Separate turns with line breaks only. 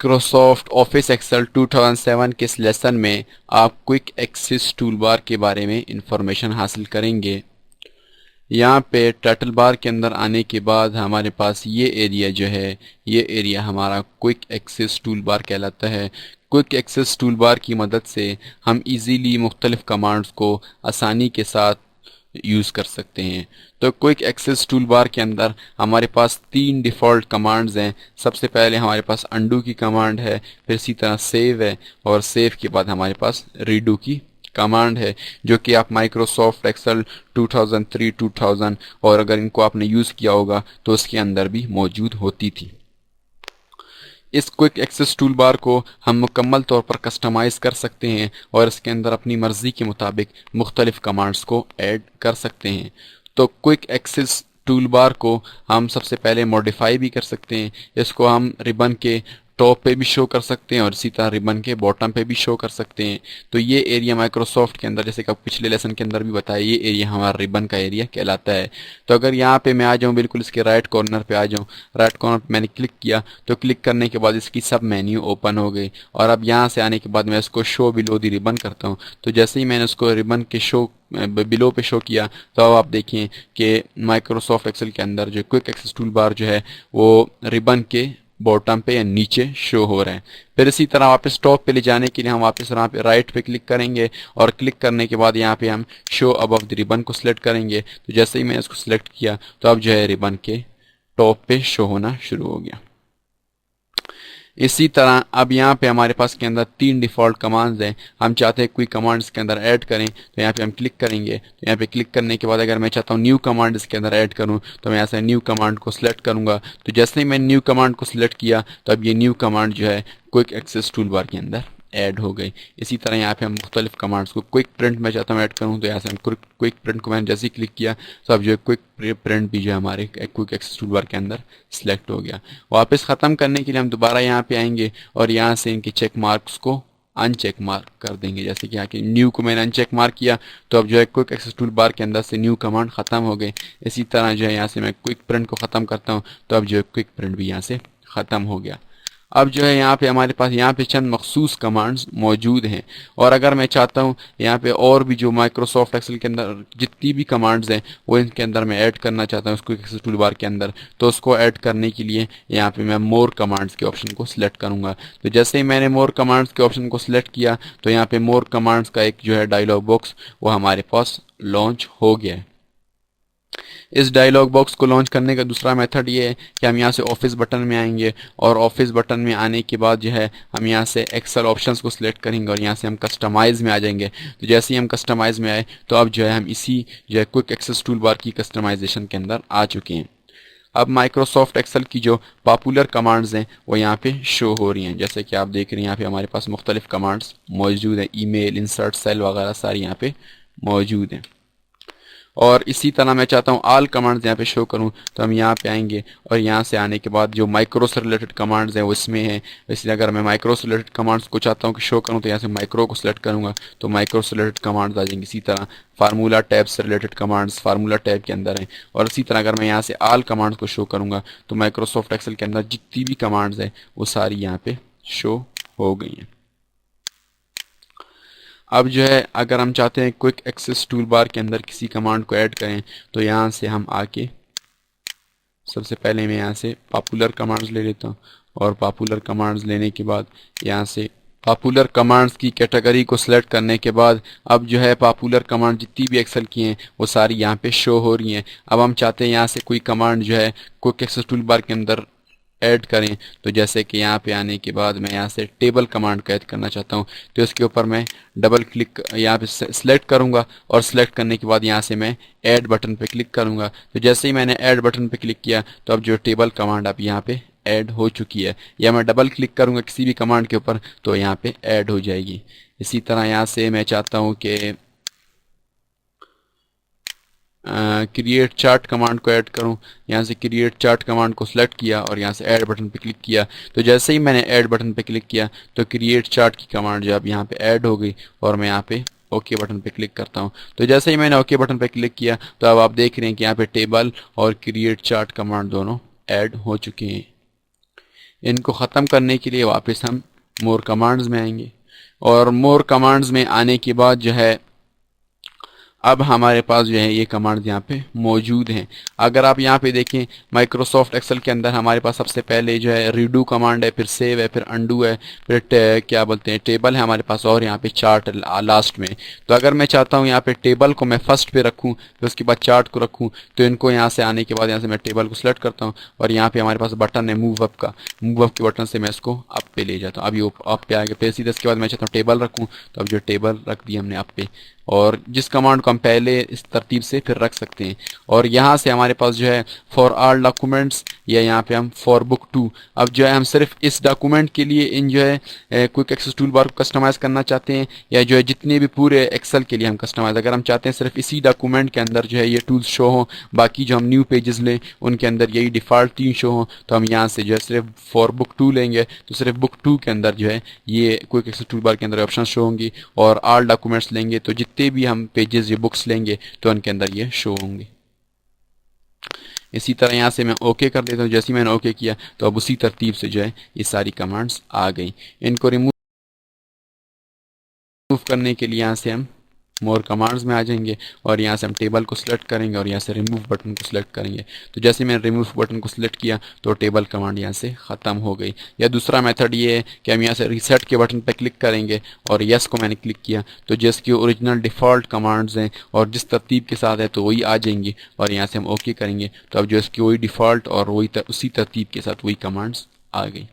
Microsoft office Excel 2007 के इस lesson में आप क्विक एक्सेस टूल बार के बारे में इंफॉर्मेशन हासिल करेंगे। यहाँ पे टाइटल बार के अंदर आने के बाद हमारे पास ये एरिया जो है, ये एरिया हमारा क्विक एक्सेस टूल बार कहलाता है। क्विक एक्सेस टूल बार की मदद से हम इजीली मुख्तलिफ कमांड्स को आसानी के साथ यूज़ कर सकते हैं। तो क्विक एक्सेस टूल बार के अंदर हमारे पास 3 डिफ़ॉल्ट कमांड्स हैं। सबसे पहले हमारे पास अंडू की कमांड है, फिर इसी तरह सेव है, और सेव के बाद हमारे पास रीडू की कमांड है, जो कि आप माइक्रोसॉफ्ट एक्सेल 2003, 2000 और अगर इनको आपने यूज़ किया होगा तो उसके अंदर भी मौजूद होती थी। इस क्विक एक्सेस टूल बार को हम मुकम्मल तौर पर कस्टमाइज़ कर सकते हैं और इसके अंदर अपनी मर्ज़ी के मुताबिक मुख्तलिफ कमांड्स को ऐड कर सकते हैं। तो क्विक एक्सेस टूल बार को हम सबसे पहले मॉडिफाई भी कर सकते हैं। इसको हम रिबन के टॉप पे भी शो कर सकते हैं और इसी तरह रिबन के बॉटम पे भी शो कर सकते हैं। तो ये एरिया माइक्रोसॉफ्ट के अंदर, जैसे कि पिछले लेसन के अंदर भी बताया, ये एरिया हमारा रिबन का एरिया कहलाता है। तो अगर यहाँ पे मैं आ जाऊँ, बिल्कुल इसके राइट कॉर्नर पे आ जाऊँ, राइट कॉर्नर पे मैंने क्लिक किया तो क्लिक करने के बाद इसकी सब मेन्यू ओपन हो गई। और अब यहाँ से आने के बाद मैं इसको शो बिलो दी रिबन करता हूँ। तो जैसे ही मैंने उसको रिबन के शो बिलो पे शो किया तो अब आप देखिए कि माइक्रोसॉफ्ट एक्सेल के अंदर जो क्विक एक्सेस टूल बार जो है वो रिबन के बॉटम पे या नीचे शो हो रहे हैं। फिर इसी तरह वापस टॉप पे ले जाने के लिए हम वापस यहाँ पे राइट पे क्लिक करेंगे और क्लिक करने के बाद यहाँ पे हम शो अबव द रिबन को सिलेक्ट करेंगे। तो जैसे ही मैंने इसको सिलेक्ट किया तो अब जो है रिबन के टॉप पे शो होना शुरू हो गया। इसी तरह अब यहाँ पे हमारे पास के अंदर 3 डिफ़ॉल्ट कमांड्स हैं। हम चाहते हैं कोई कमांड इसके अंदर ऐड करें तो यहाँ पे हम क्लिक करेंगे। तो यहाँ पे क्लिक करने के बाद अगर मैं चाहता हूँ न्यू कमांड इसके अंदर ऐड करूँ तो मैं यहाँ से न्यू कमांड को सिलेक्ट करूँगा। तो जैसे ही मैंने न्यू कमांड को सिलेक्ट किया तो अब ये न्यू कमांड जो है क्विक एक्सेस टूल बार के अंदर ऐड हो गई। इसी तरह यहाँ पे हम मुख्तलिफ कमांड्स को, क्विक प्रिंट मैं चाहता हूँ ऐड करूँ तो यहाँ से हम क्विक प्रिंट को मैंने जैसे ही क्लिक किया तो अब जो है क्विक प्रिंट भी जो है हमारे क्विक एक्सेस टूल बार के अंदर सिलेक्ट हो गया। वापस ख़त्म करने के लिए हम दोबारा यहाँ पे आएंगे और यहाँ से इनके चेक मार्क्स को अनचेक मार्क कर देंगे। जैसे कि यहाँ के न्यू को मैंने अनचेक मार्क किया तो अब जो है क्विक एक्सेस टूल बार के अंदर से न्यू कमांड ख़त्म हो गए। इसी तरह जो है यहाँ से मैं क्विक प्रिंट को ख़त्म करता हूँ तो अब जो है क्विक प्रिंट भी यहाँ से ख़त्म हो गया। अब जो है यहाँ पे हमारे पास यहाँ पे चंद मखसूस कमांड्स मौजूद हैं और अगर मैं चाहता हूँ यहाँ पे और भी जो माइक्रोसॉफ्ट एक्सेल के अंदर जितनी भी कमांड्स हैं वो इनके अंदर मैं ऐड करना चाहता हूँ उसको एक्सेस टूल बार के अंदर, तो उसको ऐड करने के लिए यहाँ पे मैं मोर कमांड्स के ऑप्शन को सिलेक्ट करूँगा। तो जैसे ही मैंने मोर कमांड्स के ऑप्शन को सिलेक्ट किया तो यहाँ पे मोर कमांड्स का एक जो है डायलॉग बॉक्स वो हमारे पास लॉन्च हो गया है। इस डायलॉग बॉक्स को लॉन्च करने का दूसरा मेथड ये है कि हम यहाँ से ऑफिस बटन में आएंगे और ऑफिस बटन में आने के बाद जो है हम यहाँ से एक्सेल ऑप्शंस को सिलेक्ट करेंगे और यहाँ से हम कस्टमाइज़ में आ जाएंगे। तो जैसे ही हम कस्टमाइज़ में आए तो अब जो है हम इसी जो है क्विक एक्सेस टूल बार की कस्टमाइजेशन के अंदर आ चुके हैं। अब माइक्रोसॉफ्ट एक्सेल की जो पॉपुलर कमांड्स हैं वो यहाँ पे शो हो रही हैं। जैसे कि आप देख रहे हैं यहाँ पे हमारे पास मुख्तलिफ कमांड्स मौजूद हैं, ईमेल, इंसर्ट सेल वगैरह सारी यहाँ पे मौजूद हैं। और इसी तरह मैं चाहता हूँ ऑल कमांड्स यहाँ पे शो करूँ तो हम यहाँ पे आएंगे और यहाँ से आने के बाद जो माइक्रो से रिलेटेड कमांड्स हैं वो इसमें हैं। इसलिए अगर मैं माइक्रो से रिलेटेड कमांड्स को चाहता हूँ कि शो करूँ तो यहाँ से माइक्रो को सिलेक्ट करूँगा तो माइक्रो से रिलेटेड कमांड्स आ जाएंगे। इसी तरह फार्मूला टैब से रिलेटेड कमांड्स फार्मूला टैब के अंदर हैं। और इसी तरह अगर मैं यहाँ से ऑल कमांड्स को शो करूँगा तो माइक्रोसॉफ्ट एक्सेल के अंदर जितनी भी कमांड्स हैं वो सारी यहाँ पे शो हो गई हैं। अब जो है अगर हम चाहते हैं क्विक एक्सेस टूल बार के अंदर किसी कमांड को ऐड करें तो यहाँ से हम आके सबसे पहले मैं यहाँ से पॉपुलर कमांड्स ले लेता हूँ और पॉपुलर कमांड्स लेने के बाद यहाँ से पॉपुलर कमांड्स की कैटेगरी को सिलेक्ट करने के बाद अब जो है पॉपुलर कमांड जितनी भी एक्सेल की हैं वो सारी यहाँ पे शो हो रही हैं। अब हम चाहते हैं यहाँ से कोई कमांड जो है क्विक एक्सेस टूल बार के अंदर ऐड करें। तो जैसे कि यहाँ पे आने के बाद मैं यहाँ से टेबल कमांड को ऐड करना चाहता हूँ तो इसके ऊपर मैं डबल क्लिक यहाँ पे सिलेक्ट करूँगा और सिलेक्ट करने के बाद यहाँ से मैं ऐड बटन पे क्लिक करूँगा। तो जैसे ही मैंने ऐड बटन पे क्लिक किया तो अब जो टेबल कमांड अब यहाँ पे ऐड हो चुकी है, या मैं डबल क्लिक करूँगा किसी भी कमांड के ऊपर तो यहाँ पे ऐड हो जाएगी। इसी तरह यहाँ से मैं चाहता हूँ कि क्रिएट चार्ट कमांड को ऐड करूं। यहाँ से क्रिएट चार्ट कमांड को सिलेक्ट किया और यहाँ से ऐड बटन पे क्लिक किया। तो जैसे ही मैंने ऐड बटन पे क्लिक किया तो क्रिएट चार्ट की कमांड जो अब यहाँ पे ऐड हो गई और मैं यहाँ पे ओके बटन पे क्लिक करता हूँ। तो जैसे ही मैंने ओके बटन पे क्लिक किया तो अब आप देख रहे हैं कि यहाँ पे टेबल और क्रिएट चार्ट कमांड दोनों ऐड हो चुके हैं। इनको ख़त्म करने के लिए वापस हम मोर कमांड्स में आएंगे और मोर कमांड्स में आने के बाद जो है अब हमारे पास जो है ये कमांड्स यहाँ पे मौजूद हैं। अगर आप यहाँ पे देखें माइक्रोसॉफ्ट एक्सेल के अंदर हमारे पास सबसे पहले जो है रीडू कमांड है, फिर सेव है, फिर अंडू है, फिर क्या बोलते हैं टेबल है हमारे पास, और यहाँ पे चार्ट लास्ट में। तो अगर मैं चाहता हूँ यहाँ पे टेबल को मैं फर्स्ट पे रखूँ, फिर उसके बाद चार्ट को रखूँ, तो इनको यहाँ से आने के बाद यहाँ से मैं टेबल को सिलेक्ट करता हूँ और यहाँ पे हमारे पास बटन है मूव अप का, मूव अप के बटन से मैं इसको अप पे ले जाता हूँ। अब ये अप पे आ गया, फिर सीधे इसके बाद मैं चाहता हूँ टेबल रखूँ, तो अब जो टेबल रख दिया हमने अप पे, और जिस कमांड को हम पहले इस तरतीब से फिर रख सकते हैं। और यहाँ से हमारे पास जो है फॉर ऑल डॉक्यूमेंट्स, या यहाँ पे हम फॉर बुक 2, अब जो है हम सिर्फ इस डॉक्यूमेंट के लिए इन जो है क्विक एक्सेस टूल बार को कस्टमाइज़ करना चाहते हैं, या जो है जितने भी पूरे एक्सेल के लिए हम कस्टमाइज़, अगर हम चाहते हैं सिर्फ इसी डॉक्यूमेंट के अंदर जो है ये टूल्स शो हों, बाकी जो हम न्यू पेजेस लें उनके अंदर यही डिफ़ॉल्ट 3 शो हों, तो हम यहाँ से जो है सिर्फ फॉर बुक 2 लेंगे, तो सिर्फ बुक 2 के अंदर जो है ये क्विक एक्सेस टूल बार के अंदर ऑप्शन शो होंगी, और ऑल डॉक्यूमेंट्स लेंगे तो जितने भी हम पेजेस या बुक्स लेंगे तो उनके अंदर ये शो होंगे। इसी तरह यहाँ से मैं ओके कर देता हूँ। जैसे ही मैंने ओके किया तो अब उसी तरतीब से जो है ये सारी कमांड्स आ गई। इनको रिमूव करने के लिए यहाँ से हम मोर कमांड्स में आ जाएंगे और यहाँ से हम टेबल को सिलेक्ट करेंगे और यहाँ से रिमूव बटन को सिलेक्ट करेंगे। तो जैसे मैंने रिमूव बटन को सिलेक्ट किया तो टेबल कमांड यहाँ से ख़त्म हो गई। या दूसरा मेथड ये है कि हम यहाँ से रीसेट के बटन पर क्लिक करेंगे और यस को मैंने क्लिक किया तो जिसकी ओरिजिनल डिफ़ॉल्ट कमांड्स हैं और जिस तरतीब के साथ है तो वही आ जाएंगी, और यहाँ से हम ओके करेंगे तो अब जो इसकी वही डिफ़ॉल्ट और वही उसी तरतीब के साथ वही कमांड्स आ गई।